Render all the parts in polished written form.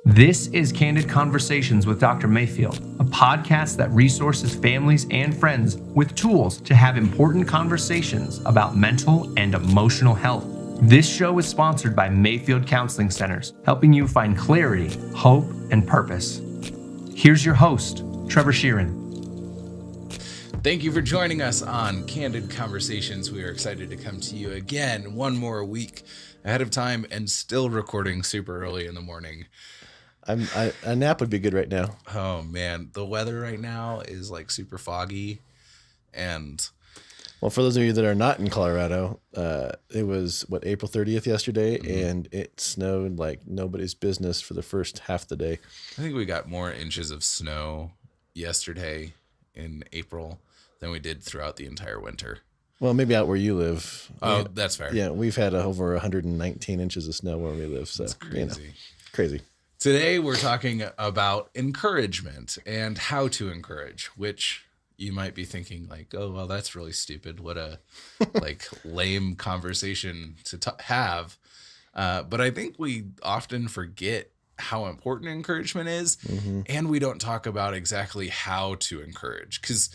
This is Candid Conversations with Dr. Mayfield, a podcast that resources families and friends with tools to have important conversations about mental and emotional health. This show is sponsored by Mayfield Counseling Centers, helping you find clarity, hope, and purpose. Here's your host, Trever Shirin. Thank you for joining us on Candid Conversations. We are excited to come to you again one more week ahead of time and still recording super early in the morning. A nap would be good right now. Oh man, the weather right now is like super foggy, and well, for those of you that are not in Colorado, it was April 30th yesterday, and it snowed like nobody's business for the first half the day. I think we got more inches of snow yesterday in April than we did throughout the entire winter. Well, maybe out where you live. Oh, that's fair. Yeah, we've had over 119 inches of snow where we live. So that's crazy. Crazy. Today, we're talking about encouragement and how to encourage, which you might be thinking like, oh, well, that's really stupid. What a like lame conversation to have. But I think we often forget how important encouragement is, and we don't talk about exactly how to encourage. Because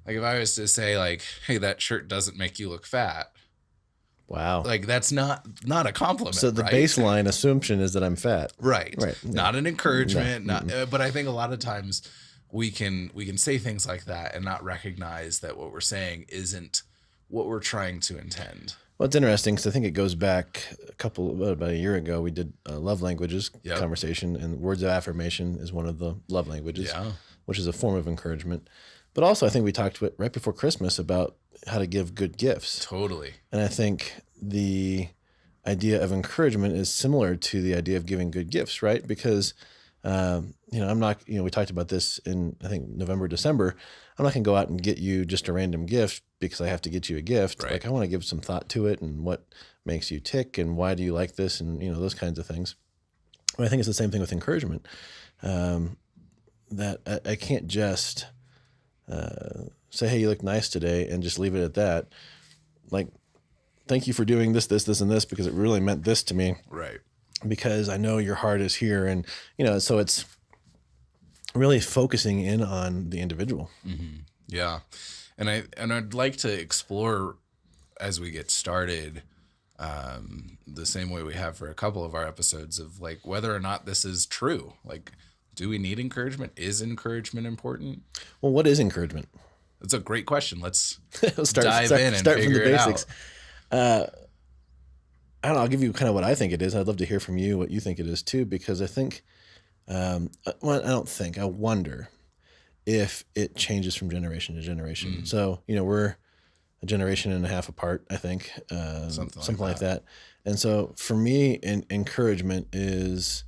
like if I was to say like, hey, that shirt doesn't make you look fat. Wow. Like that's not a compliment. So the right? baseline assumption is that I'm fat. Right. Yeah. Not an encouragement. No. But I think a lot of times we can say things like that and not recognize that what we're saying isn't what we're trying to intend. Well, it's interesting because I think it goes back about a year ago. We did a love languages conversation, and words of affirmation is one of the love languages, which is a form of encouragement. But also, I think we talked right before Christmas about how to give good gifts. Totally. And I think the idea of encouragement is similar to the idea of giving good gifts, right? Because, I'm not, we talked about this in, I think, November, December. I'm not going to go out and get you just a random gift because I have to get you a gift. Right. Like I want to give some thought to it and what makes you tick and why do you like this and, those kinds of things. And I think it's the same thing with encouragement, that I can't just say, hey, you look nice today and just leave it at that. Like, thank you for doing this, and this, because it really meant this to me. Right. Because I know your heart is here. And, so it's really focusing in on the individual. Mm-hmm. Yeah. And I'd like to explore as we get started, the same way we have for a couple of our episodes of like whether or not this is true. Like, do we need encouragement? Is encouragement important? Well, what is encouragement? That's a great question. Let's dive in and start figure from the it basics. out. I don't know. I'll give you kind of what I think it is. I'd love to hear from you what you think it is too, because I think, I wonder if it changes from generation to generation. So, we're a generation and a half apart, I think, something like that. And so for me, encouragement is,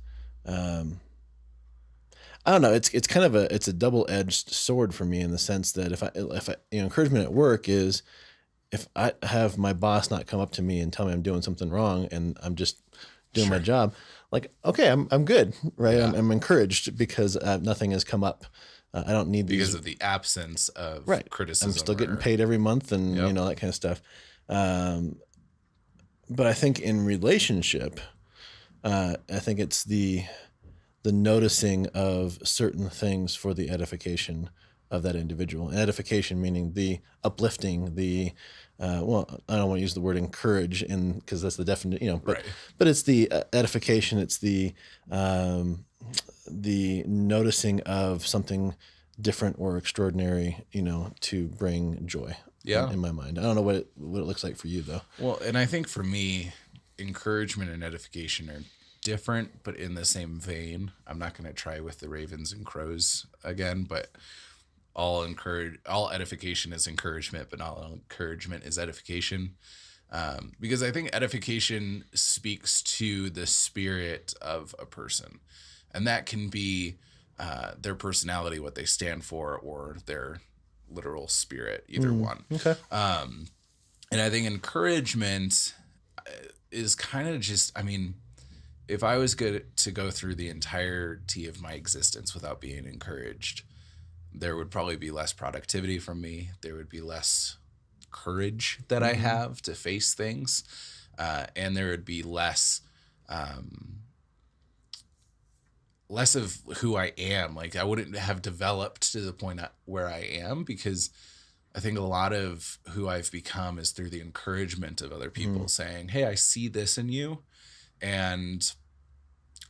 I don't know. It's kind of a double-edged sword for me in the sense that if I encouragement at work is if I have my boss not come up to me and tell me I'm doing something wrong and I'm just doing my job, like, okay, I'm good, right? Yeah. I'm encouraged because nothing has come up. I don't need these because of the absence of criticism. I'm still getting paid every month and that kind of stuff. But I think in relationship, I think it's the noticing of certain things for the edification of that individual. And edification meaning the uplifting, the I don't want to use the word encourage because that's the definition, but it's the edification. It's the noticing of something different or extraordinary, to bring joy. In my mind. I don't know what it looks like for you though. Well, and I think for me, encouragement and edification are different, but in the same vein. I'm not going to try with the ravens and crows again, but all edification is encouragement, but not all encouragement is edification. Because I think edification speaks to the spirit of a person, and that can be their personality, what they stand for, or their literal spirit, either one. Okay. And I think encouragement is kind of just, if I was good to go through the entirety of my existence without being encouraged, there would probably be less productivity from me. There would be less courage that I have to face things. And there would be less less of who I am. Like I wouldn't have developed to the point where I am, because I think a lot of who I've become is through the encouragement of other people saying, hey, I see this in you, and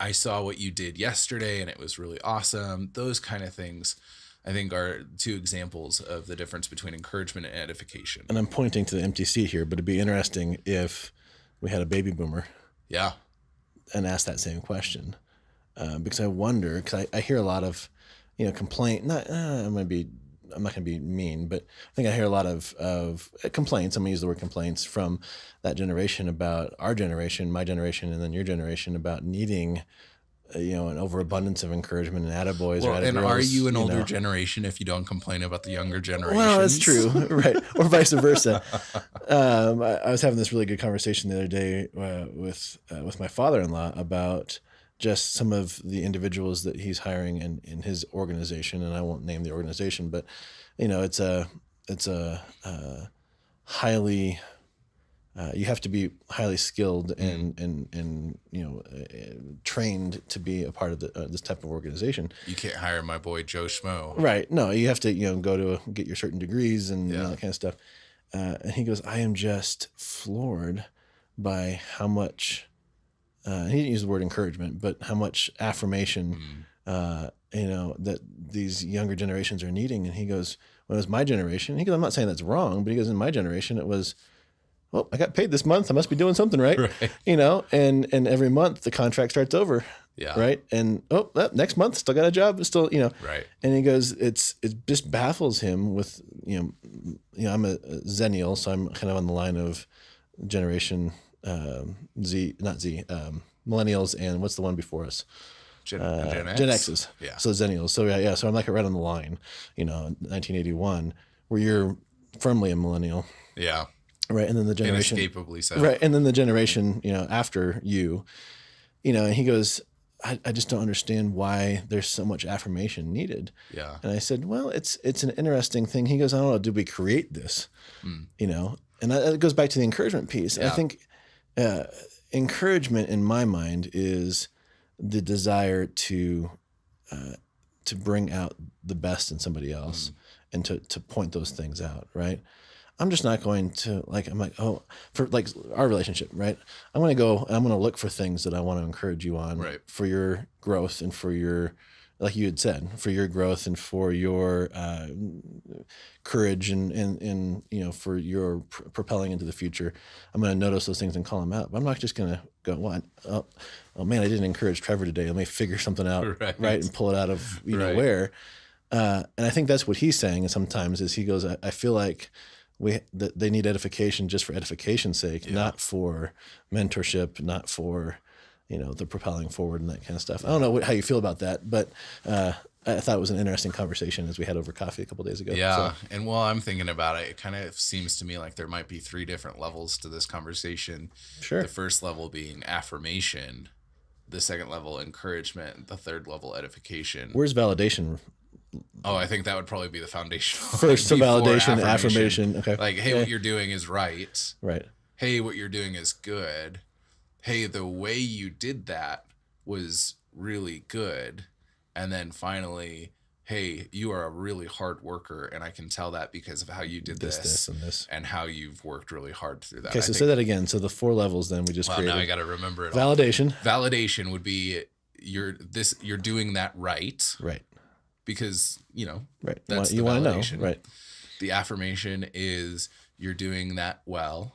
I saw what you did yesterday and it was really awesome. Those kind of things, I think, are two examples of the difference between encouragement and edification. And I'm pointing to the empty seat here, but it'd be interesting if we had a baby boomer Yeah. and asked that same question. Because I wonder, because I hear a lot of, complaint, I'm not going to be mean, but I think I hear a lot of complaints. I'm going to use the word complaints from that generation about our generation, my generation, and then your generation about needing, an overabundance of encouragement and attaboys or attagirls. And are you an older generation if you don't complain about the younger generation? Well, that's true. Right. Or vice versa. I was having this really good conversation the other day with my father-in-law about just some of the individuals that he's hiring in his organization, and I won't name the organization, but it's a highly you have to be highly skilled and trained to be a part of this type of organization. You can't hire my boy Joe Schmo. Right. No, you have to go to get your certain degrees and all that kind of stuff. And he goes, I am just floored by how much. He didn't use the word encouragement, but how much affirmation, that these younger generations are needing. And he goes, when it was my generation, he goes, I'm not saying that's wrong, but he goes, in my generation, it was, well, I got paid this month. I must be doing something right. And every month the contract starts over. Yeah. Right. And, next month, still got a job. Still, Right. And he goes, it just baffles him with, I'm a Zennial, so I'm kind of on the line of generation millennials, and what's the one before us? Gen X? Gen X's. Yeah. So Zennials. So yeah. So I'm like right on the line, 1981, where you're firmly a millennial. Yeah. Right. And then the generation. Inescapably so. Right. And then the generation, after you, and he goes, I just don't understand why there's so much affirmation needed. Yeah. And I said, well, it's an interesting thing. He goes, I don't know, did we create this? And that goes back to the encouragement piece. Yeah. I think encouragement in my mind is the desire to bring out the best in somebody else and to point those things out, right? I'm just not going to for like our relationship, right? I'm going to go and I'm going to look for things that I want to encourage you on, right, for your growth and for your, like you had said, for your growth and for your courage and for your propelling into the future. I'm going to notice those things and call them out. But I'm not just going to go, oh man, I didn't encourage Trevor today. Let me figure something out, right? And pull it out of know where. And I think that's what he's saying. Sometimes is he goes, I feel like they need edification just for edification's sake, not for mentorship, not for the propelling forward and that kind of stuff. I don't know how you feel about that, but I thought it was an interesting conversation as we had over coffee a couple days ago. Yeah. So. And while I'm thinking about it, it kind of seems to me like there might be 3 different levels to this conversation. Sure. The first level being affirmation, the second level encouragement, the third level edification. Where's validation? Oh, I think that would probably be the foundation. First to validation, affirmation. Okay. Like, hey, what you're doing is right. Right. Hey, what you're doing is good. Hey, the way you did that was really good. And then finally, hey, you are a really hard worker, and I can tell that because of how you did this and this, and how you've worked really hard through that. Okay, so say that again. So the 4 levels then we just created. Now I got to remember it. Validation. Validation would be you're doing that right. Right. Because, right. That's you want to know. Right. The affirmation is you're doing that well.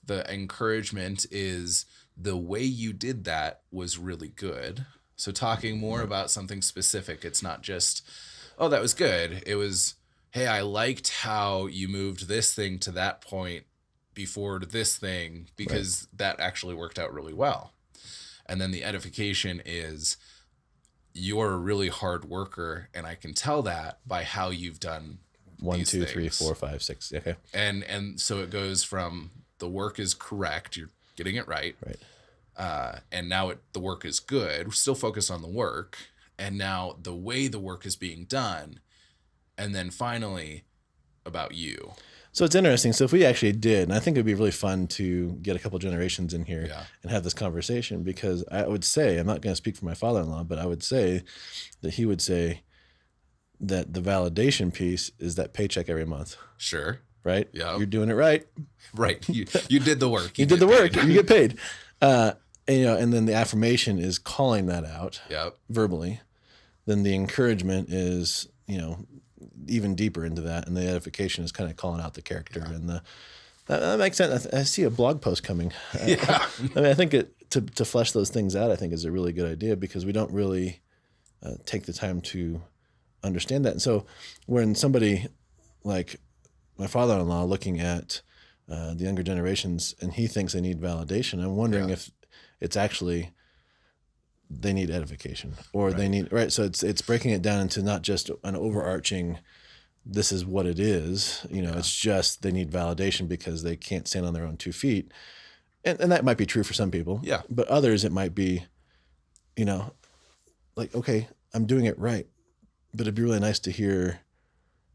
The encouragement is the way you did that was really good. So talking more about something specific, it's not just, oh, that was good. It was, hey, I liked how you moved this thing to that point before this thing because that actually worked out really well. And then the edification is you're a really hard worker, and I can tell that by how you've done 1, these 2, things. 3, 4, 5, 6. Okay. And so it goes from the work is correct, you're getting it right. Right. And now the work is good. We're still focused on the work. And now the way the work is being done. And then finally about you. So it's interesting. So if we actually did, and I think it'd be really fun to get a couple generations in here Yeah. and have this conversation, because I would say, I'm not going to speak for my father-in-law, but I would say that he would say that the validation piece is that paycheck every month, Sure. right? Yeah. You're doing it right. Right. You did the work. You did the work. You get paid. And then the affirmation is calling that out Yep. verbally. Then the encouragement is, even deeper into that, and the edification is kind of calling out the character, and that makes sense. I see a blog post coming. Yeah. I think to flesh those things out, I think is a really good idea, because we don't really take the time to understand that. And so when somebody like my father-in-law looking at the younger generations and he thinks they need validation, I'm wondering if it's actually they need edification, or they need, right. So it's breaking it down into not just an overarching, this is what it is, it's just they need validation because they can't stand on their own 2 feet. And that might be true for some people. Yeah. But others, it might be, like, okay, I'm doing it right, but it'd be really nice to hear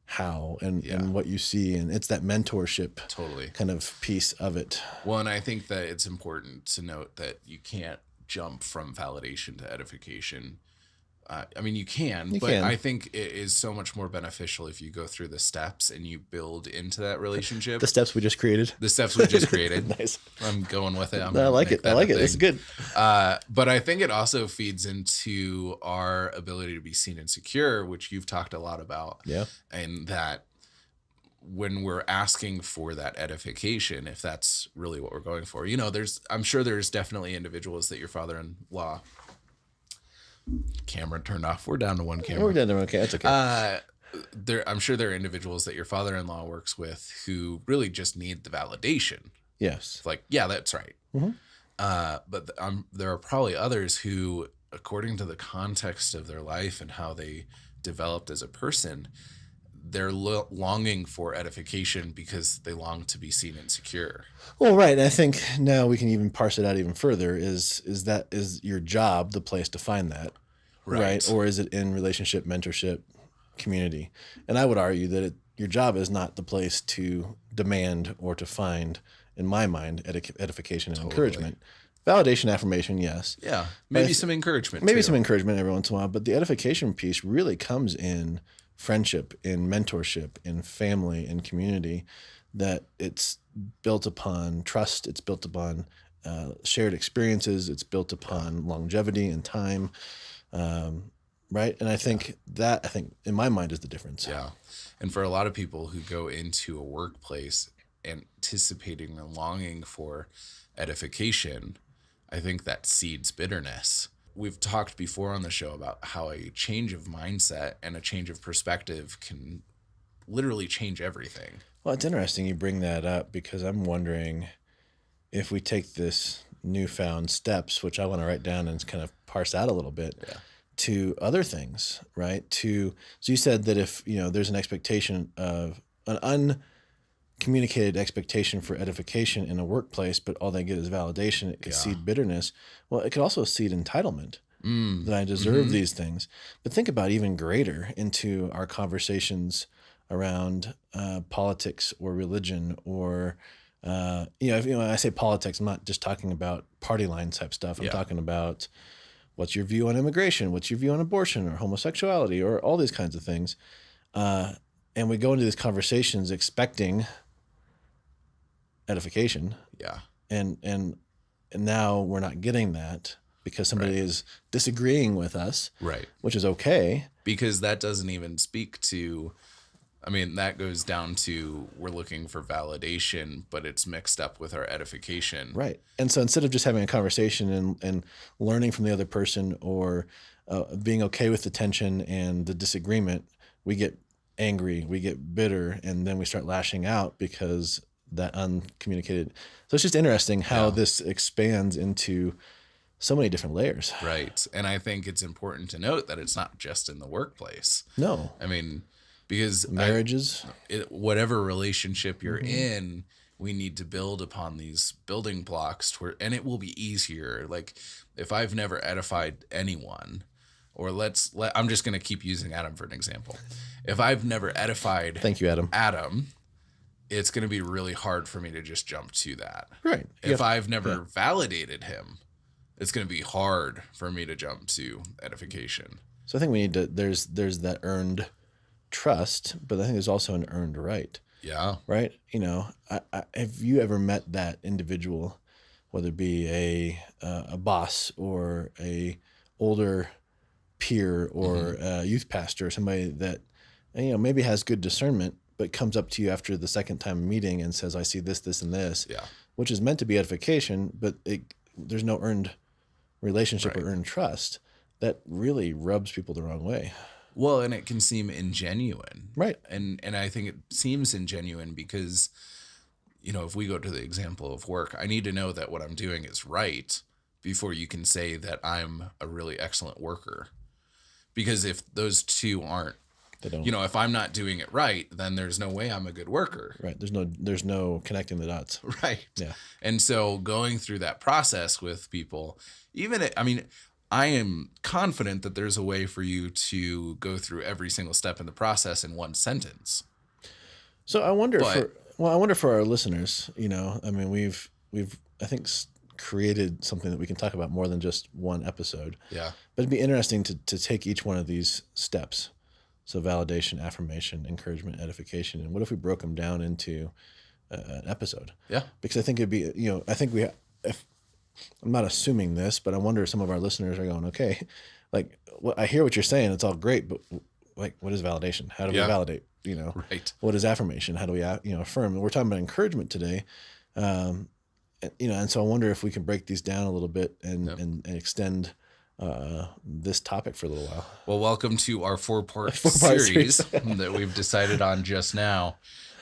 how and what you see. And it's that mentorship Totally. kind of piece of it. Well, and I think that it's important to note that you can't jump from validation to edification. You can, but I think it is so much more beneficial if you go through the steps and you build into that relationship. The steps we just created. Nice. I'm going with it. I like it. It's good. But I think it also feeds into our ability to be seen and secure, which you've talked a lot about. Yeah. And that when we're asking for that edification, if that's really what we're going for, I'm sure there's definitely individuals that your father-in-law camera turned off. We're down to one camera. We're down to one camera. That's okay. I'm sure there are individuals that your father-in-law works with who really just need the validation. Yes. Like, yeah, that's right. Mm-hmm. But there are probably others who, according to the context of their life and how they developed as a person, they're longing for edification because they long to be seen and secure. Well, right. And I think now we can even parse it out even further. Is your job the place to find that? Right. Or is it in relationship, mentorship, community? And I would argue that your job is not the place to demand or to find, in my mind, edification and encouragement. Validation, affirmation, yes. Yeah. Maybe some encouragement. Maybe some encouragement every once in a while. But the edification piece really comes in friendship, in mentorship, in family, in community, that it's built upon trust, it's built upon shared experiences, it's built upon longevity and time, right? And I think in my mind is the difference. Yeah. And for a lot of people who go into a workplace anticipating and longing for edification, I think that seeds bitterness. We've talked before on the show about how a change of mindset and a change of perspective can literally change everything. Well, it's interesting you bring that up, because I'm wondering if we take this newfound steps, which I want to write down and kind of parse out a little bit, to other things, right? So you said that if, there's an expectation of an uncommunicated expectation for edification in a workplace, but all they get is validation, it could seed bitterness. Well, it could also seed entitlement, that I deserve these things. But think about even greater into our conversations around politics or religion, or when I say politics, I'm not just talking about party line type stuff. I'm talking about what's your view on immigration, what's your view on abortion or homosexuality, or all these kinds of things. And we go into these conversations expecting edification. Yeah. And now we're not getting that because somebody is disagreeing with us. Right. Which is okay. Because that doesn't even speak to, that goes down to we're looking for validation, but it's mixed up with our edification. Right. And so instead of just having a conversation and learning from the other person, or being okay with the tension and the disagreement, we get angry, we get bitter, and then we start lashing out because that uncommunicated. So it's just interesting how this expands into so many different layers. Right. And I think it's important to note that it's not just in the workplace. No. Because marriages, whatever relationship you're in, we need to build upon these building blocks and it will be easier. Like if I've never edified anyone, or I'm just going to keep using Adam for an example. If I've never edified thank you, Adam, it's going to be really hard for me to just jump to that. Right. If I've never validated him, it's going to be hard for me to jump to edification. So I think we need to, there's that earned trust, but I think there's also an earned right. Yeah. Right. You know, have you ever met that individual, whether it be a boss or a older peer or a youth pastor, or somebody that, you know, maybe has good discernment, but comes up to you after the second time meeting and says, I see this, this, and this, which is meant to be edification, but there's no earned relationship or earned trust. That really rubs people the wrong way. Well, and it can seem ingenuine. Right. And I think it seems ingenuine because, you know, if we go to the example of work, I need to know that what I'm doing is right before you can say that I'm a really excellent worker. Because if those two aren't, you know, if I'm not doing it right, then there's no way I'm a good worker. Right. There's no connecting the dots. Right. Yeah. And so going through that process with people, I am confident that there's a way for you to go through every single step in the process in one sentence. So I wonder for our listeners, you know, I mean, we've I think created something that we can talk about more than just one episode. Yeah. But it'd be interesting to take each one of these steps. So validation, affirmation, encouragement, edification. And what if we broke them down into an episode? Yeah. Because I think it'd be, you know, I'm not assuming this, but I wonder if some of our listeners are going, okay, like, I hear what you're saying. It's all great, but like, what is validation? How do we validate, you know? Right. What is affirmation? How do we, you know, affirm? And we're talking about encouragement today. You know, and so I wonder if we can break these down a little bit and extend this topic for a little while. Well, welcome to our four-part series that we've decided on just now.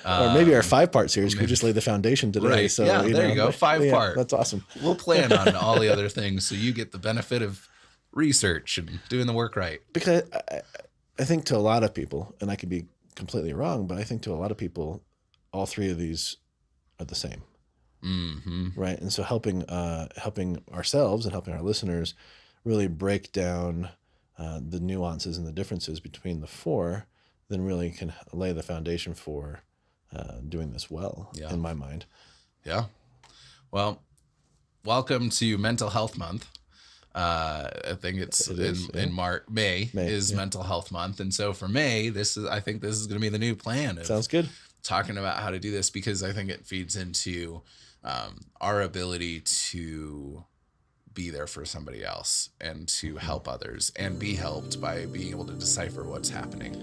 Or maybe our 5-part series. We just laid the foundation today. Right. So there you go. 5-part. That's awesome. We'll plan on all the other things so you get the benefit of research and doing the work right. Because I think to a lot of people, and I could be completely wrong, but I think to a lot of people, all three of these are the same. Mm-hmm. Right. And so helping ourselves and helping our listeners really break down the nuances and the differences between the four, then really can lay the foundation for doing this well, in my mind. Yeah. Well, welcome to Mental Health Month. I think it's in May is Mental Health Month. And so for May, I think this is going to be the new plan. Sounds good. Talking about how to do this, because I think it feeds into our ability to be there for somebody else and to help others and be helped by being able to decipher what's happening.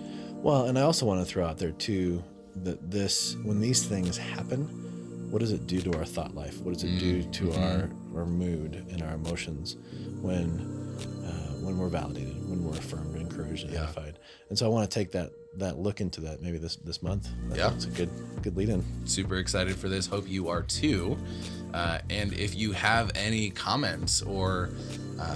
Well, and I also want to throw out there too, that when these things happen, what does it do to our thought life? What does it do to our mood and our emotions when we're validated, when we're affirmed, encouraged, and edified? And so I want to take that look into that maybe this month. It's a good lead in. Super excited for this. Hope you are too. And if you have any comments or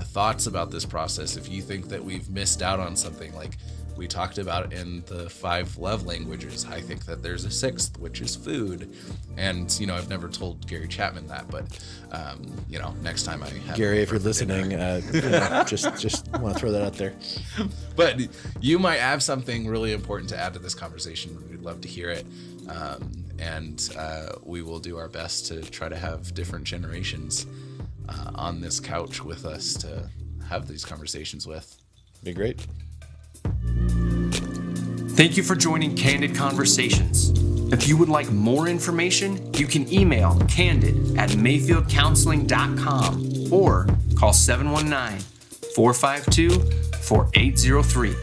thoughts about this process, if you think that we've missed out on something, like we talked about in the 5 love languages, I think that there's a 6th, which is food. And, you know, I've never told Gary Chapman that, but, you know, next time I have Gary, if you're listening, just want to throw that out there. But you might have something really important to add to this conversation. We'd love to hear it. And we will do our best to try to have different generations on this couch with us to have these conversations with. Be great. Thank you for joining Candid Conversations. If you would like more information, you can email candid@mayfieldcounseling.com or call 719-452-4803.